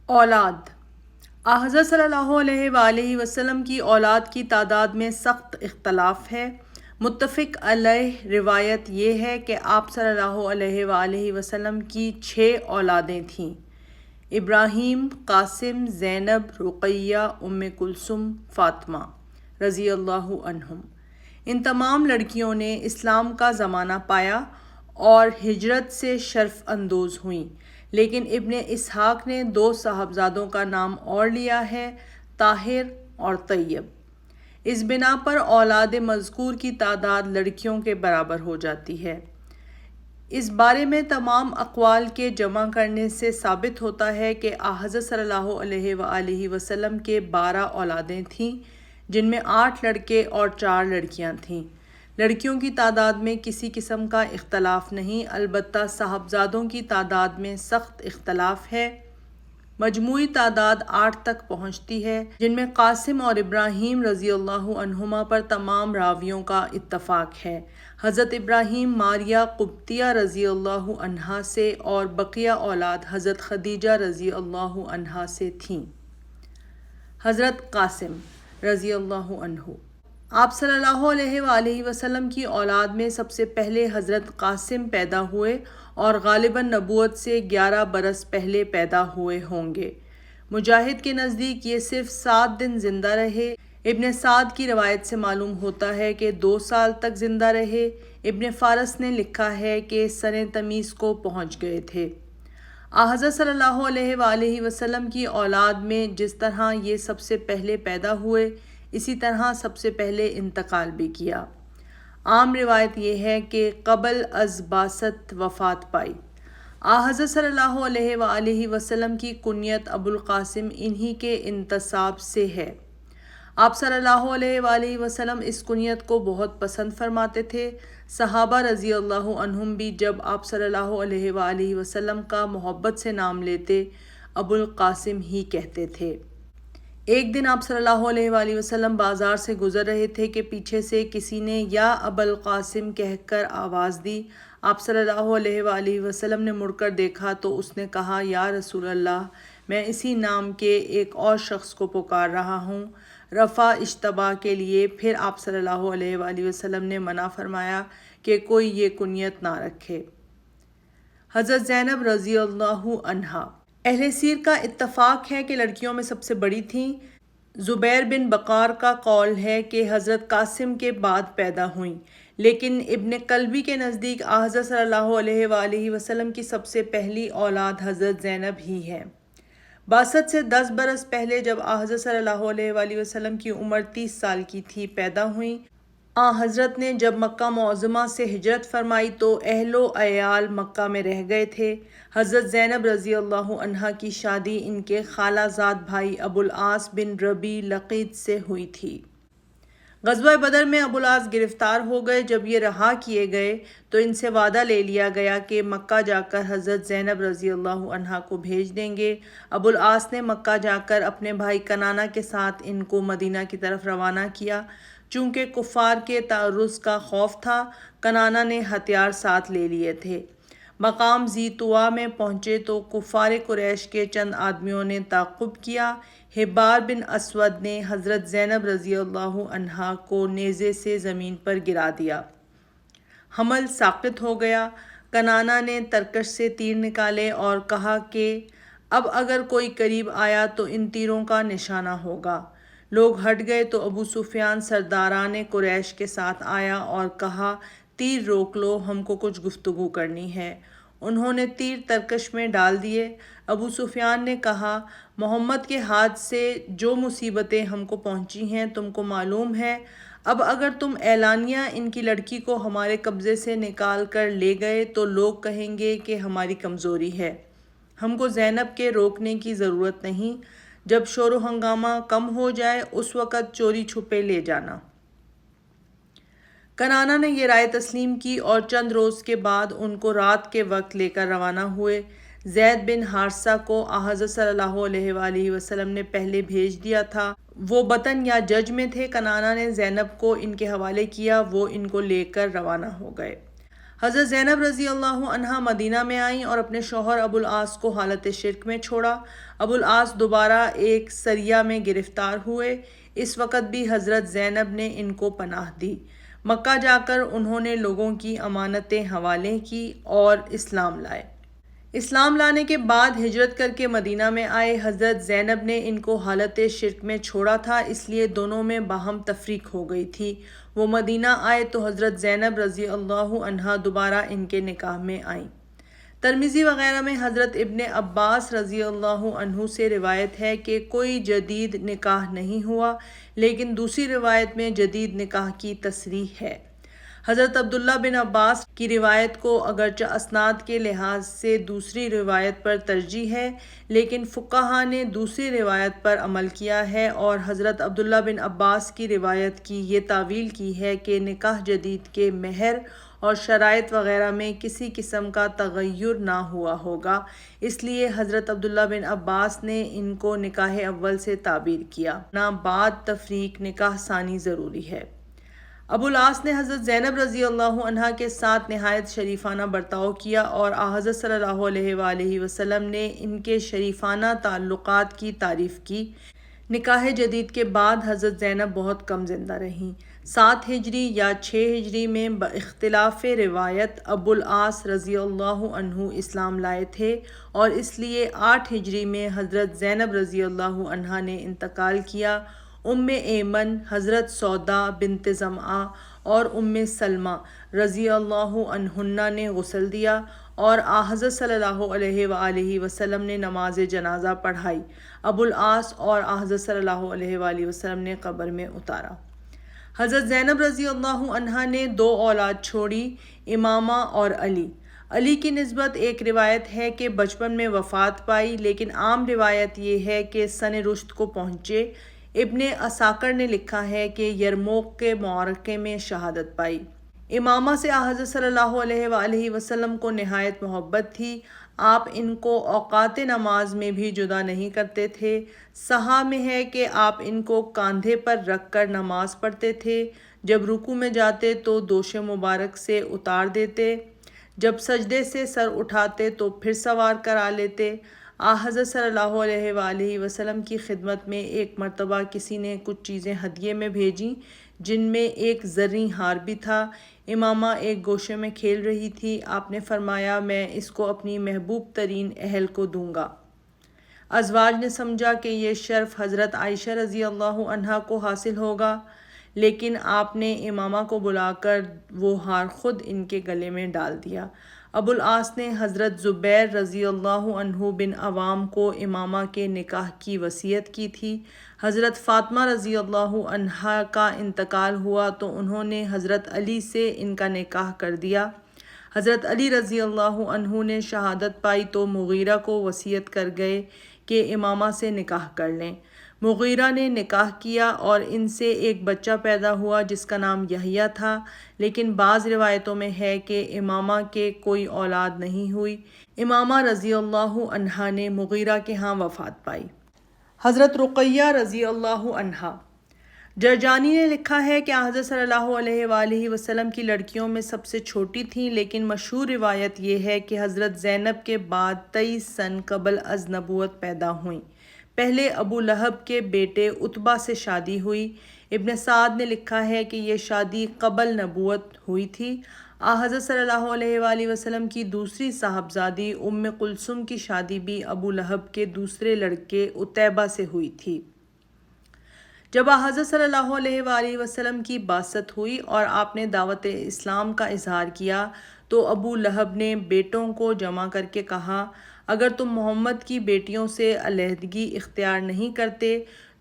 اولاد حضرت صلی اللہ علیہ وآلہ وسلم کی اولاد کی تعداد میں سخت اختلاف ہے۔ متفق علیہ روایت یہ ہے کہ آپ صلی اللہ علیہ وآلہ وسلم کی 6 اولادیں تھیں: ابراہیم، قاسم، زینب، رقیہ، ام کلثوم، فاطمہ رضی اللہ عنہم۔ ان تمام لڑکیوں نے اسلام کا زمانہ پایا اور ہجرت سے شرف اندوز ہوئیں، لیکن ابن اسحاق نے 2 صاحبزادوں کا نام اور لیا ہے، طاہر اور طیب۔ اس بنا پر اولاد مذکور کی تعداد لڑکیوں کے برابر ہو جاتی ہے۔ اس بارے میں تمام اقوال کے جمع کرنے سے ثابت ہوتا ہے کہ حضرت صلی اللہ علیہ وآلہ وسلم کے 12 اولادیں تھیں، جن میں 8 لڑکے اور 4 لڑکیاں تھیں۔ لڑکیوں کی تعداد میں کسی قسم کا اختلاف نہیں، البتہ صاحبزادوں کی تعداد میں سخت اختلاف ہے۔ مجموعی تعداد 8 تک پہنچتی ہے، جن میں قاسم اور ابراہیم رضی اللہ عنہما پر تمام راویوں کا اتفاق ہے۔ حضرت ابراہیم ماریہ قبطیہ رضی اللہ عنہا سے اور بقیہ اولاد حضرت خدیجہ رضی اللہ عنہا سے تھیں۔ حضرت قاسم رضی اللہ عنہ آپ صلی اللہ علیہ وآلہ وسلم کی اولاد میں سب سے پہلے حضرت قاسم پیدا ہوئے اور غالباً نبوت سے 11 برس پہلے پیدا ہوئے ہوں گے۔ مجاہد کے نزدیک یہ صرف 7 دن زندہ رہے۔ ابن سعد کی روایت سے معلوم ہوتا ہے کہ 2 سال تک زندہ رہے۔ ابن فارس نے لکھا ہے کہ سنِ تمیز کو پہنچ گئے تھے۔ حضرت صلی اللہ علیہ وآلہ وسلم کی اولاد میں جس طرح یہ سب سے پہلے پیدا ہوئے، اسی طرح سب سے پہلے انتقال بھی کیا۔ عام روایت یہ ہے کہ قبل از بعثت وفات پائی۔ حضرت صلی اللہ علیہ وآلہ وسلم کی کنیت ابو القاسم انہی کے انتساب سے ہے۔ آپ صلی اللہ علیہ وآلہ وسلم اس کنیت کو بہت پسند فرماتے تھے۔ صحابہ رضی اللہ عنہم بھی جب آپ صلی اللہ علیہ وآلہ وسلم کا محبت سے نام لیتے ابو القاسم ہی کہتے تھے۔ ایک دن آپ صلی اللہ علیہ وآلہ وسلم بازار سے گزر رہے تھے کہ پیچھے سے کسی نے یا ابا القاسم کہہ کر آواز دی۔ آپ صلی اللہ علیہ وآلہ وسلم نے مڑ کر دیکھا تو اس نے کہا، یا رسول اللہ، میں اسی نام کے ایک اور شخص کو پکار رہا ہوں، رفع اشتباہ کے لیے۔ پھر آپ صلی اللہ علیہ وآلہ وسلم نے منع فرمایا کہ کوئی یہ کنیت نہ رکھے۔ حضرت زینب رضی اللہ عنہا اہل سیر کا اتفاق ہے کہ لڑکیوں میں سب سے بڑی تھیں۔ زبیر بن بقار کا قول ہے کہ حضرت قاسم کے بعد پیدا ہوئیں، لیکن ابن کلبی کے نزدیک حضرت صلی اللہ علیہ وآلہ وسلم کی سب سے پہلی اولاد حضرت زینب ہی ہے۔ بعثت سے 10 برس پہلے جب حضرت صلی اللہ علیہ وآلہ وسلم کی عمر 30 سال کی تھی پیدا ہوئیں۔ حضرت نے جب مکہ معظمہ سے ہجرت فرمائی تو اہل و عیال مکہ میں رہ گئے تھے۔ حضرت زینب رضی اللہ عنہا کی شادی ان کے خالہ زاد بھائی ابو العاص بن ربیع لقیط سے ہوئی تھی۔ غزوہ بدر میں ابو العاص گرفتار ہو گئے۔ جب یہ رہا کیے گئے تو ان سے وعدہ لے لیا گیا کہ مکہ جا کر حضرت زینب رضی اللہ عنہا کو بھیج دیں گے۔ ابو العاص نے مکہ جا کر اپنے بھائی کنانہ کے ساتھ ان کو مدینہ کی طرف روانہ کیا۔ چونکہ کفار کے تعرض کا خوف تھا، کنانہ نے ہتھیار ساتھ لے لیے تھے۔ مقام ذی طویٰ میں پہنچے تو کفار قریش کے چند آدمیوں نے تعقب کیا۔ حبار بن اسود نے حضرت زینب رضی اللہ عنہا کو نیزے سے زمین پر گرا دیا۔ حمل ساقط ہو گیا۔ کنانہ نے ترکش سے تیر نکالے اور کہا کہ اب اگر کوئی قریب آیا تو ان تیروں کا نشانہ ہوگا۔ لوگ ہٹ گئے تو ابو سفیان سرداران قریش کے ساتھ آیا اور کہا، تیر روک لو، ہم کو کچھ گفتگو کرنی ہے۔ انہوں نے تیر ترکش میں ڈال دیے۔ ابو سفیان نے کہا، محمد کے ہاتھ سے جو مصیبتیں ہم کو پہنچی ہیں تم کو معلوم ہے۔ اب اگر تم اعلانیہ ان کی لڑکی کو ہمارے قبضے سے نکال کر لے گئے تو لوگ کہیں گے کہ ہماری کمزوری ہے۔ ہم کو زینب کے روکنے کی ضرورت نہیں۔ جب شور و ہنگامہ کم ہو جائے اس وقت چوری چھپے لے جانا۔ کنانہ نے یہ رائے تسلیم کی اور چند روز کے بعد ان کو رات کے وقت لے کر روانہ ہوئے۔ زید بن حارثہ کو حضرت صلی اللہ علیہ وآلہ وسلم نے پہلے بھیج دیا تھا۔ وہ بطن یا جج میں تھے۔ کنانہ نے زینب کو ان کے حوالے کیا، وہ ان کو لے کر روانہ ہو گئے۔ حضرت زینب رضی اللہ عنہا مدینہ میں آئیں اور اپنے شوہر ابو العاص کو حالت شرک میں چھوڑا۔ ابو العاص دوبارہ ایک سریہ میں گرفتار ہوئے۔ اس وقت بھی حضرت زینب نے ان کو پناہ دی۔ مکہ جا کر انہوں نے لوگوں کی امانتیں حوالے کی اور اسلام لائے۔ اسلام لانے کے بعد ہجرت کر کے مدینہ میں آئے۔ حضرت زینب نے ان کو حالت شرک میں چھوڑا تھا، اس لیے دونوں میں باہم تفریق ہو گئی تھی۔ وہ مدینہ آئے تو حضرت زینب رضی اللہ عنہا دوبارہ ان کے نکاح میں آئیں۔ ترمذی وغیرہ میں حضرت ابن عباس رضی اللہ عنہ سے روایت ہے کہ کوئی جدید نکاح نہیں ہوا، لیکن دوسری روایت میں جدید نکاح کی تصریح ہے۔ حضرت عبداللہ بن عباس کی روایت کو اگرچہ اسناد کے لحاظ سے دوسری روایت پر ترجیح ہے، لیکن فقہا نے دوسری روایت پر عمل کیا ہے اور حضرت عبداللہ بن عباس کی روایت کی یہ تاویل کی ہے کہ نکاح جدید کے مہر اور شرائط وغیرہ میں کسی قسم کا تغیر نہ ہوا ہوگا، اس لیے حضرت عبداللہ بن عباس نے ان کو نکاح اول سے تعبیر کیا، نہ بعد تفریق نکاح ثانی ضروری ہے۔ ابو العاص نے حضرت زینب رضی اللہ عنہا کے ساتھ نہایت شریفانہ برتاؤ کیا اور حضرت صلی اللہ علیہ وآلہ وسلم نے ان کے شریفانہ تعلقات کی تعریف کی۔ نکاح جدید کے بعد حضرت زینب بہت کم زندہ رہیں۔ 7 ہجری یا 6 ہجری میں باختلاف روایت ابو العاص رضی اللہ عنہ اسلام لائے تھے اور اس لیے 8 ہجری میں حضرت زینب رضی اللہ عنہا نے انتقال کیا۔ ام ایمن، حضرت سودا بنت زمعہ اور ام سلمہ رضی اللہ عنہن نے غسل دیا اور حضرت صلی اللہ علیہ وآلہ وسلم نے نماز جنازہ پڑھائی۔ ابو العاص اور حضرت صلی اللہ علیہ وآلہ وسلم نے قبر میں اتارا۔ حضرت زینب رضی اللہ عنہا نے 2 اولاد چھوڑی، امامہ اور علی۔ علی کی نسبت ایک روایت ہے کہ بچپن میں وفات پائی، لیکن عام روایت یہ ہے کہ سن رشد کو پہنچے۔ ابن عساکر نے لکھا ہے کہ یرموک کے معرکے میں شہادت پائی۔ امامہ سے حضرت صلی اللہ علیہ وآلہ وسلم کو نہایت محبت تھی۔ آپ ان کو اوقات نماز میں بھی جدا نہیں کرتے تھے۔ صحاح میں ہے کہ آپ ان کو کاندھے پر رکھ کر نماز پڑھتے تھے۔ جب رکوع میں جاتے تو دوش مبارک سے اتار دیتے، جب سجدے سے سر اٹھاتے تو پھر سوار کرا لیتے۔ حضرت صلی اللہ علیہ وآلہ وسلم کی خدمت میں ایک مرتبہ کسی نے کچھ چیزیں ہدیے میں بھیجیں، جن میں ایک زرعی ہار بھی تھا۔ امامہ ایک گوشے میں کھیل رہی تھی۔ آپ نے فرمایا، میں اس کو اپنی محبوب ترین اہل کو دوں گا۔ ازواج نے سمجھا کہ یہ شرف حضرت عائشہ رضی اللہ عنہا کو حاصل ہوگا، لیکن آپ نے امامہ کو بلا کر وہ ہار خود ان کے گلے میں ڈال دیا۔ ابو العاص نے حضرت زبیر رضی اللہ عنہ بن عوام کو امامہ کے نکاح کی وصیت کی تھی۔ حضرت فاطمہ رضی اللہ عنہا کا انتقال ہوا تو انہوں نے حضرت علی سے ان کا نکاح کر دیا۔ حضرت علی رضی اللہ عنہ نے شہادت پائی تو مغیرہ کو وصیت کر گئے کہ امامہ سے نکاح کر لیں۔ مغیرہ نے نکاح کیا اور ان سے ایک بچہ پیدا ہوا جس کا نام یحییٰ تھا، لیکن بعض روایتوں میں ہے کہ امامہ کے کوئی اولاد نہیں ہوئی۔ امامہ رضی اللہ عنہا نے مغیرہ کے ہاں وفات پائی۔ حضرت رقیہ رضی اللہ عنہا۔ جرجانی نے لکھا ہے کہ حضرت صلی اللہ علیہ وآلہ وسلم کی لڑکیوں میں سب سے چھوٹی تھیں، لیکن مشہور روایت یہ ہے کہ حضرت زینب کے بعد 23 سن قبل از نبوت پیدا ہوئیں۔ پہلے ابو لہب کے بیٹے عتبہ سے شادی ہوئی۔ ابن سعد نے لکھا ہے کہ یہ شادی قبل نبوت ہوئی تھی۔ حضرت صلی اللہ علیہ وآلہ وسلم کی دوسری صاحبزادی ام کلثوم کی شادی بھی ابو لہب کے دوسرے لڑکے عتیبہ سے ہوئی تھی۔ جب حضرت صلی اللہ علیہ وآلہ وسلم کی بعثت ہوئی اور آپ نے دعوت اسلام کا اظہار کیا تو ابو لہب نے بیٹوں کو جمع کر کے کہا، اگر تم محمد کی بیٹیوں سے علیحدگی اختیار نہیں کرتے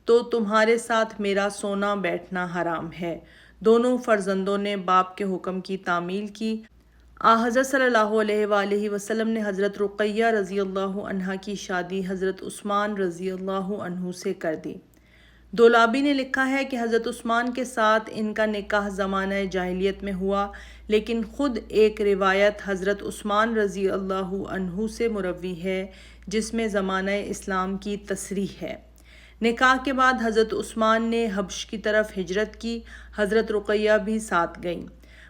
تو تمہارے ساتھ میرا سونا بیٹھنا حرام ہے۔ دونوں فرزندوں نے باپ کے حکم کی تعمیل کی۔ حضرت صلی اللہ علیہ وآلہ وسلم نے حضرت رقیہ رضی اللہ عنہا کی شادی حضرت عثمان رضی اللہ عنہ سے کر دی۔ دولابی نے لکھا ہے کہ حضرت عثمان کے ساتھ ان کا نکاح زمانہ جاہلیت میں ہوا، لیکن خود ایک روایت حضرت عثمان رضی اللہ عنہ سے مروی ہے جس میں زمانہ اسلام کی تصریح ہے۔ نکاح کے بعد حضرت عثمان نے حبش کی طرف ہجرت کی۔ حضرت رقیہ بھی ساتھ گئیں۔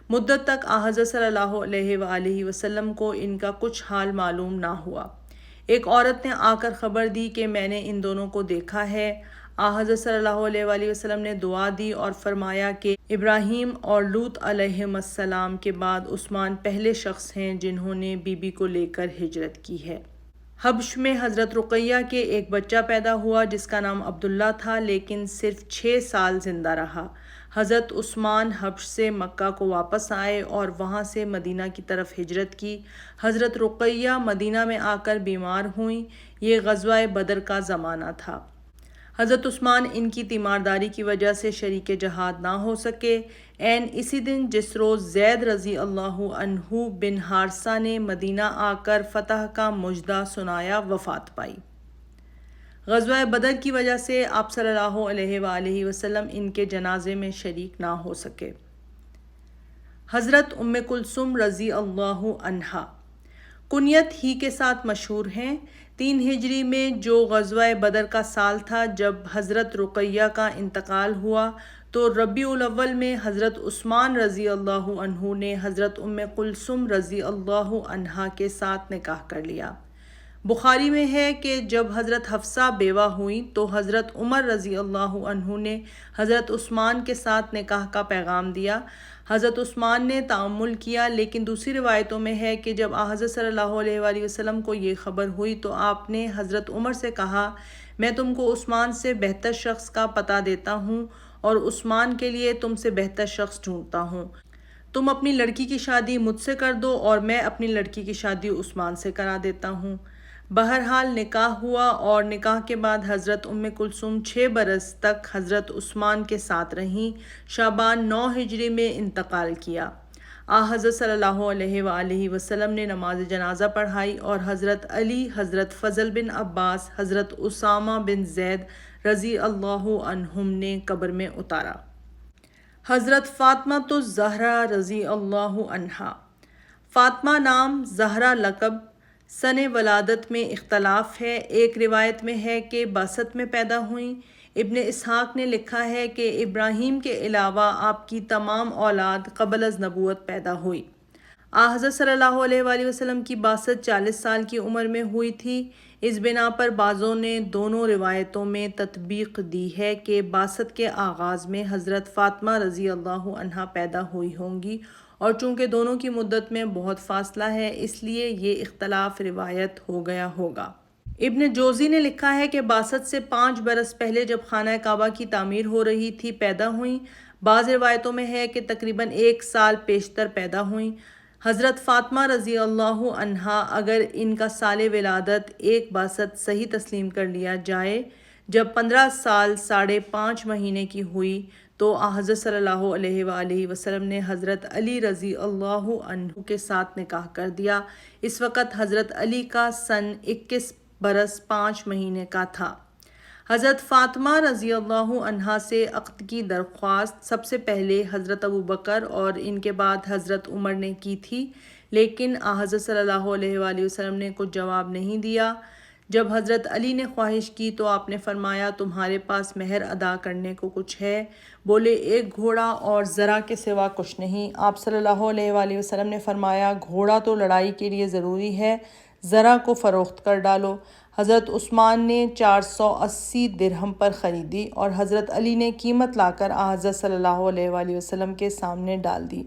مدت تک حضرت صلی اللہ علیہ وآلہ وسلم کو ان کا کچھ حال معلوم نہ ہوا۔ ایک عورت نے آ کر خبر دی کہ میں نے ان دونوں کو دیکھا ہے۔ حضرت صلی اللہ علیہ وآلہ وسلم نے دعا دی اور فرمایا کہ ابراہیم اور لوط علیہم السلام کے بعد عثمان پہلے شخص ہیں جنہوں نے بی بی کو لے کر ہجرت کی ہے۔ حبش میں حضرت رقیہ کے ایک بچہ پیدا ہوا جس کا نام عبداللہ تھا، لیکن صرف 6 سال زندہ رہا۔ حضرت عثمان حبش سے مکہ کو واپس آئے اور وہاں سے مدینہ کی طرف ہجرت کی۔ حضرت رقیہ مدینہ میں آ کر بیمار ہوئیں۔ یہ غزوہ بدر کا زمانہ تھا۔ حضرت عثمان ان کی تیمارداری کی وجہ سے شریک جہاد نہ ہو سکے۔ عین اسی دن جس روز زید رضی اللہ عنہ بن حارثہ نے مدینہ آ کر فتح کا مژدہ سنایا، وفات پائی۔ غزوہ بدر کی وجہ سے آپ صلی اللہ علیہ وآلہ وسلم ان کے جنازے میں شریک نہ ہو سکے۔ حضرت ام کلثوم رضی اللہ عنہا کنیت ہی کے ساتھ مشہور ہیں۔ 3 ہجری میں جو غزوہ بدر کا سال تھا جب حضرت رقیہ کا انتقال ہوا تو ربیع الاول میں حضرت عثمان رضی اللہ عنہ نے حضرت ام کلثوم رضی اللہ عنہا کے ساتھ نکاح کر لیا۔ بخاری میں ہے کہ جب حضرت حفصہ بیوہ ہوئیں تو حضرت عمر رضی اللہ عنہ نے حضرت عثمان کے ساتھ نکاح کا پیغام دیا۔ حضرت عثمان نے تعامل کیا، لیکن دوسری روایتوں میں ہے کہ جب حضرت صلی اللہ علیہ وآلہ وسلم کو یہ خبر ہوئی تو آپ نے حضرت عمر سے کہا، میں تم کو عثمان سے بہتر شخص کا پتہ دیتا ہوں اور عثمان کے لیے تم سے بہتر شخص ڈھونڈتا ہوں۔ تم اپنی لڑکی کی شادی مجھ سے کر دو اور میں اپنی لڑکی کی شادی عثمان سے کرا دیتا ہوں۔ بہرحال نکاح ہوا اور نکاح کے بعد حضرت ام کلثوم 6 برس تک حضرت عثمان کے ساتھ رہیں۔ شعبان 9 ہجری میں انتقال کیا۔ حضرت صلی اللہ علیہ وآلہ وسلم نے نماز جنازہ پڑھائی اور حضرت علی، حضرت فضل بن عباس، حضرت اسامہ بن زید رضی اللہ عنہم نے قبر میں اتارا۔ حضرت فاطمہ الزہرا رضی اللہ عنہا فاطمہ نام، زہرا لقب۔ سن ولادت میں اختلاف ہے۔ ایک روایت میں ہے کہ باسط میں پیدا ہوئیں۔ ابن اسحاق نے لکھا ہے کہ ابراہیم کے علاوہ آپ کی تمام اولاد قبل از نبوت پیدا ہوئی۔ حضرت صلی اللہ علیہ وآلہ وسلم کی باسط 40 سال کی عمر میں ہوئی تھی۔ اس بنا پر بعضوں نے دونوں روایتوں میں تطبیق دی ہے کہ باسط کے آغاز میں حضرت فاطمہ رضی اللہ عنہا پیدا ہوئی ہوں گی، اور چونکہ دونوں کی مدت میں بہت فاصلہ ہے اس لیے یہ اختلاف روایت ہو گیا ہوگا۔ ابن جوزی نے لکھا ہے کہ باسط سے 5 برس پہلے جب خانہ کعبہ کی تعمیر ہو رہی تھی پیدا ہوئیں۔ بعض روایتوں میں ہے کہ تقریباً 1 سال پیشتر پیدا ہوئیں۔ حضرت فاطمہ رضی اللہ عنہا اگر ان کا سال ولادت 1 باسط صحیح تسلیم کر لیا جائے، جب 15 سال 5.5 مہینے کی ہوئی تو حضرت صلی اللہ علیہ وآلہ وسلم نے حضرت علی رضی اللہ عنہ کے ساتھ نکاح کر دیا۔ اس وقت حضرت علی کا سن 21 برس 5 مہینے کا تھا۔ حضرت فاطمہ رضی اللہ عنہا سے عقد کی درخواست سب سے پہلے حضرت ابوبکر اور ان کے بعد حضرت عمر نے کی تھی، لیکن حضرت صلی اللہ علیہ وآلہ وسلم نے کچھ جواب نہیں دیا۔ جب حضرت علی نے خواہش کی تو آپ نے فرمایا، تمہارے پاس مہر ادا کرنے کو کچھ ہے؟ بولے، 1 گھوڑا اور زرہ کے سوا کچھ نہیں۔ آپ صلی اللہ علیہ وآلہ وسلم نے فرمایا، گھوڑا تو لڑائی کے لیے ضروری ہے، زرہ کو فروخت کر ڈالو۔ حضرت عثمان نے 480 درہم پر خریدی اور حضرت علی نے قیمت لا کر حضرت صلی اللہ علیہ وآلہ وسلم کے سامنے ڈال دی۔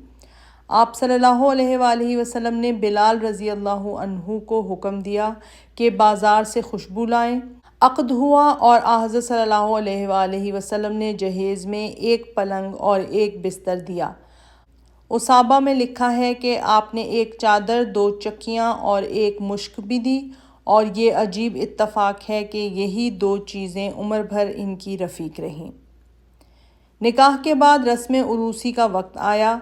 آپ صلی اللہ علیہ وآلہ وسلم نے بلال رضی اللہ عنہ کو حکم دیا کہ بازار سے خوشبو لائیں۔ عقد ہوا اور حضرت صلی اللہ علیہ وآلہ وسلم نے جہیز میں 1 پلنگ اور 1 بستر دیا۔ اصابہ میں لکھا ہے کہ آپ نے 1 چادر، 2 چکیاں اور 1 مشک بھی دی، اور یہ عجیب اتفاق ہے کہ یہی 2 چیزیں عمر بھر ان کی رفیق رہیں۔ نکاح کے بعد رسم عروسی کا وقت آیا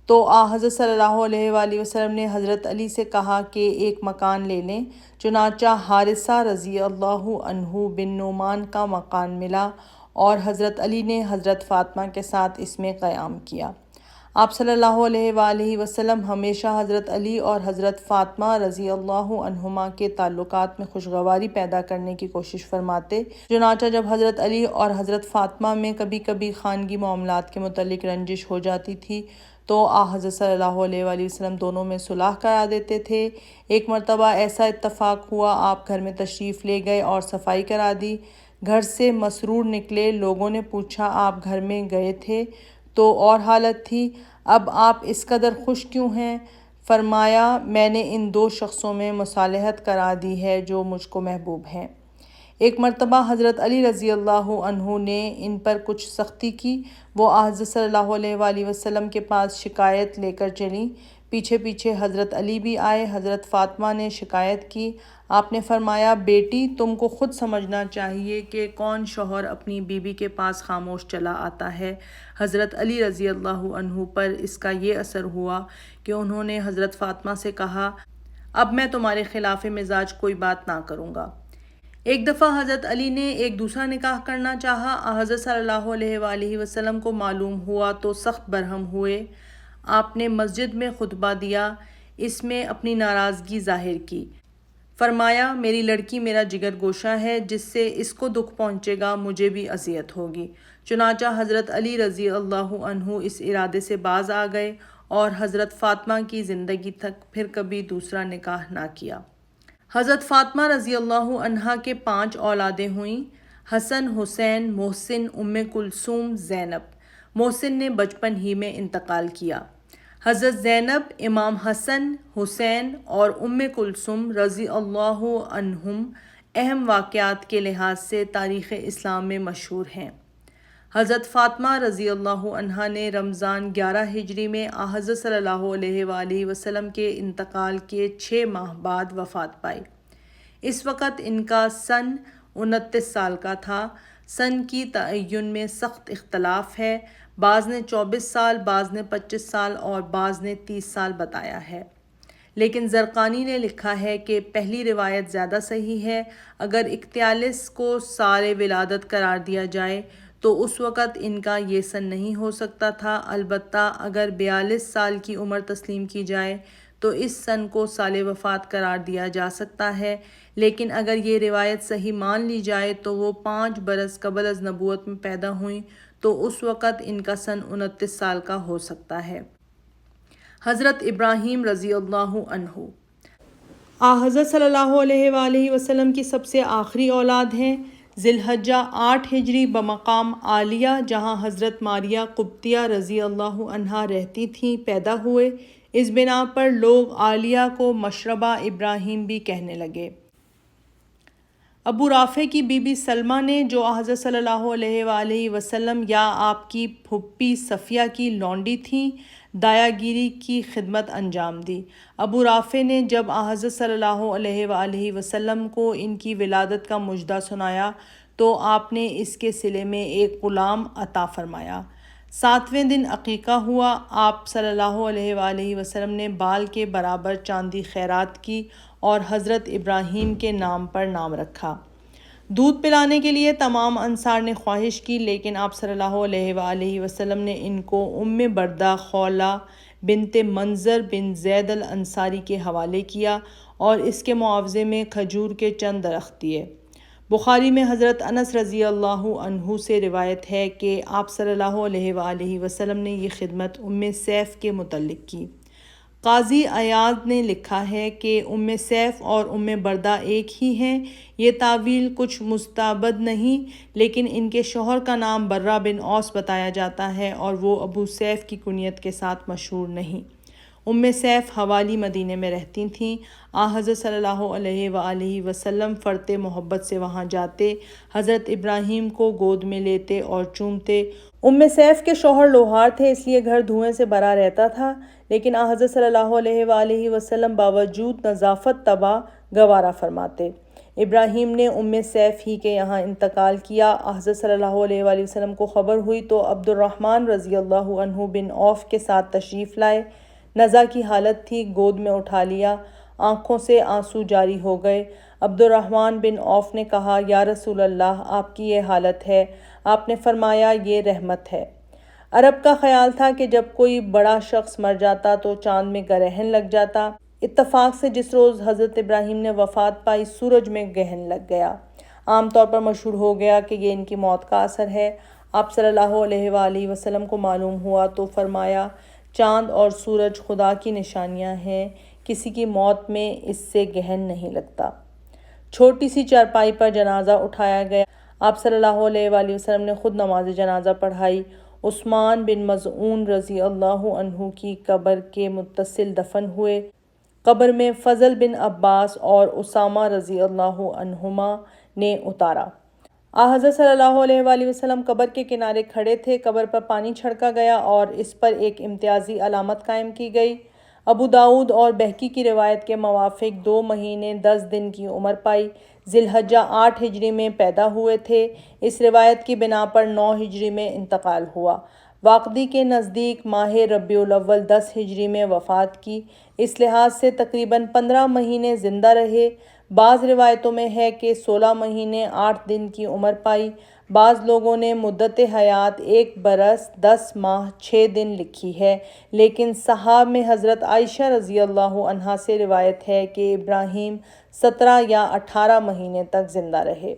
تو حضرت صلی اللہ علیہ وآلہ وسلم نے حضرت علی سے کہا کہ 1 مکان لے لیں۔ چنانچہ حارثہ رضی اللہ عنہ بن نعمان کا مکان ملا اور حضرت علی نے حضرت فاطمہ کے ساتھ اس میں قیام کیا۔ آپ صلی اللہ علیہ وآلہ وسلم ہمیشہ حضرت علی اور حضرت فاطمہ رضی اللہ عنہما کے تعلقات میں خوشگواری پیدا کرنے کی کوشش فرماتے۔ چنانچہ جب حضرت علی اور حضرت فاطمہ میں کبھی کبھی خانگی معاملات کے متعلق رنجش ہو جاتی تھی تو حضرت صلی اللہ علیہ وآلہ وسلم دونوں میں صلح کرا دیتے تھے۔ ایک مرتبہ ایسا اتفاق ہوا، آپ گھر میں تشریف لے گئے اور صفائی کرا دی۔ گھر سے مسرور نکلے، لوگوں نے پوچھا آپ گھر میں گئے تھے تو اور حالت تھی، اب آپ اس قدر خوش کیوں ہیں؟ فرمایا میں نے ان دو شخصوں میں مصالحت کرا دی ہے جو مجھ کو محبوب ہیں۔ ایک مرتبہ حضرت علی رضی اللہ عنہ نے ان پر کچھ سختی کی، وہ حضرت صلی اللہ علیہ وآلہ وسلم کے پاس شکایت لے کر چلیں۔ پیچھے پیچھے حضرت علی بھی آئے۔ حضرت فاطمہ نے شکایت کی۔ آپ نے فرمایا بیٹی تم کو خود سمجھنا چاہیے کہ کون شوہر اپنی بیوی کے پاس خاموش چلا آتا ہے۔ حضرت علی رضی اللہ عنہ پر اس کا یہ اثر ہوا کہ انہوں نے حضرت فاطمہ سے کہا اب میں تمہارے خلاف مزاج کوئی بات نہ کروں گا۔ ایک دفعہ حضرت علی نے ایک دوسرا نکاح کرنا چاہا، حضرت صلی اللہ علیہ وآلہ وسلم کو معلوم ہوا تو سخت برہم ہوئے۔ آپ نے مسجد میں خطبہ دیا، اس میں اپنی ناراضگی ظاہر کی۔ فرمایا میری لڑکی میرا جگر گوشہ ہے، جس سے اس کو دکھ پہنچے گا مجھے بھی اذیت ہوگی۔ چنانچہ حضرت علی رضی اللہ عنہ اس ارادے سے باز آ گئے اور حضرت فاطمہ کی زندگی تک پھر کبھی دوسرا نکاح نہ کیا۔ حضرت فاطمہ رضی اللہ عنہا کے 5 اولادیں ہوئیں: حسن، حسین، محسن، کلثوم، زینب۔ محسن نے بچپن ہی میں انتقال کیا۔ حضرت زینب، امام حسن، حسین اور کلثوم رضی اللہ عنہم اہم واقعات کے لحاظ سے تاریخ اسلام میں مشہور ہیں۔ حضرت فاطمہ رضی اللہ عنہا نے رمضان 11 ہجری میں حضرت صلی اللہ علیہ وآلہ وسلم کے انتقال کے 6 ماہ بعد وفات پائی۔ اس وقت ان کا سن 29 سال کا تھا۔ سن کی تعین میں سخت اختلاف ہے، بعض نے 24 سال، بعض نے 25 سال اور بعض نے 30 سال بتایا ہے، لیکن زرقانی نے لکھا ہے کہ پہلی روایت زیادہ صحیح ہے۔ اگر 41 کو سال ولادت قرار دیا جائے تو اس وقت ان کا یہ سن نہیں ہو سکتا تھا، البتہ اگر 42 سال کی عمر تسلیم کی جائے تو اس سن کو سال وفات قرار دیا جا سکتا ہے، لیکن اگر یہ روایت صحیح مان لی جائے تو وہ 5 برس قبل از نبوت میں پیدا ہوئیں تو اس وقت ان کا سن 29 سال کا ہو سکتا ہے۔ حضرت ابراہیم رضی اللہ عنہ حضرت صلی اللہ علیہ وآلہ وسلم کی سب سے آخری اولاد ہیں۔ ذی الحجہ 8 ہجری بمقام عالیہ، جہاں حضرت ماریہ قبطیہ رضی اللہ عنہا رہتی تھیں، پیدا ہوئے۔ اس بنا پر لوگ عالیہ کو مشربہ ابراہیم بھی کہنے لگے۔ ابو رافع کی بی بی سلمہ نے، جو حضرت صلی اللہ علیہ وآلہ وسلم یا آپ کی پھوپھی صفیہ کی لونڈی تھیں، دایا گیری کی خدمت انجام دی۔ ابو رافع نے جب حضرت صلی اللہ علیہ وآلہ وسلم کو ان کی ولادت کا مژدہ سنایا تو آپ نے اس کے صلے میں ایک غلام عطا فرمایا۔ 7ویں دن عقیقہ ہوا۔ آپ صلی اللہ علیہ وآلہ وسلم نے بال کے برابر چاندی خیرات کی اور حضرت ابراہیم کے نام پر نام رکھا۔ دودھ پلانے کے لیے تمام انصار نے خواہش کی، لیکن آپ صلی اللہ علیہ وآلہ وسلم نے ان کو بردہ خولہ بنت منظر بن زید الانصاری کے حوالے کیا اور اس کے معاوضے میں کھجور کے چند درخت دیے۔ بخاری میں حضرت انس رضی اللہ عنہ سے روایت ہے کہ آپ صلی اللہ علیہ وآلہ وسلم نے یہ خدمت سیف کے متعلق کی۔ قاضی عیاض نے لکھا ہے کہ سیف اور بردہ ایک ہی ہیں۔ یہ تعویل کچھ مستبد نہیں، لیکن ان کے شوہر کا نام برہ بن اوس بتایا جاتا ہے اور وہ ابو سیف کی کنیت کے ساتھ مشہور نہیں۔ سیف حوالی مدینے میں رہتی تھیں۔ حضرت صلی اللہ علیہ وآلہ وسلم فرط محبت سے وہاں جاتے، حضرت ابراہیم کو گود میں لیتے اور چومتے۔ سیف کے شوہر لوہار تھے، اس لیے گھر دھوئیں سے بھرا رہتا تھا، لیکن حضرت صلی اللہ علیہ وآلہ وسلم باوجود نظافت طبع گوارا فرماتے۔ ابراہیم نے سیف ہی کے یہاں انتقال کیا۔ حضرت صلی اللہ علیہ وآلہ وسلم کو خبر ہوئی تو عبد الرحمن رضی اللہ عنہ بن عوف کے ساتھ تشریف لائے۔ نزع کی حالت تھی، گود میں اٹھا لیا، آنکھوں سے آنسو جاری ہو گئے۔ عبد الرحمن بن عوف نے کہا یا رسول اللہ، آپ کی یہ حالت ہے؟ آپ نے فرمایا یہ رحمت ہے۔ عرب کا خیال تھا کہ جب کوئی بڑا شخص مر جاتا تو چاند میں گرہن لگ جاتا۔ اتفاق سے جس روز حضرت ابراہیم نے وفات پائی سورج میں گرہن لگ گیا۔ عام طور پر مشہور ہو گیا کہ یہ ان کی موت کا اثر ہے۔ آپ صلی اللہ علیہ وآلہ وسلم کو معلوم ہوا تو فرمایا، چاند اور سورج خدا کی نشانیاں ہیں، کسی کی موت میں اس سے گرہن نہیں لگتا۔ چھوٹی سی چارپائی پر جنازہ اٹھایا گیا۔ آپ صلی اللہ علیہ وآلہ وسلم نے خود نماز جنازہ پڑھائی۔ عثمان بن مظعون رضی اللہ عنہ کی قبر کے متصل دفن ہوئے۔ قبر میں فضل بن عباس اور اسامہ رضی اللہ عنہما نے اتارا۔ حضرت صلی اللہ علیہ وآلہ وسلم قبر کے کنارے کھڑے تھے۔ قبر پر پانی چھڑکا گیا اور اس پر ایک امتیازی علامت قائم کی گئی۔ ابو داؤد اور بہقی کی روایت کے موافق 2 مہینے 10 دن کی عمر پائی۔ ذی الحجہ 8 ہجری میں پیدا ہوئے تھے۔ اس روایت کی بنا پر 9 ہجری میں انتقال ہوا۔ واقدی کے نزدیک ماہ ربیع الاول 10 ہجری میں وفات کی۔ اس لحاظ سے تقریباً 15 مہینے زندہ رہے۔ بعض روایتوں میں ہے کہ 16 مہینے 8 دن کی عمر پائی۔ بعض لوگوں نے مدت حیات 1 برس 10 ماہ 6 دن لکھی ہے، لیکن صحاح میں حضرت عائشہ رضی اللہ عنہا سے روایت ہے کہ ابراہیم 17 یا 18 مہینے تک زندہ رہے۔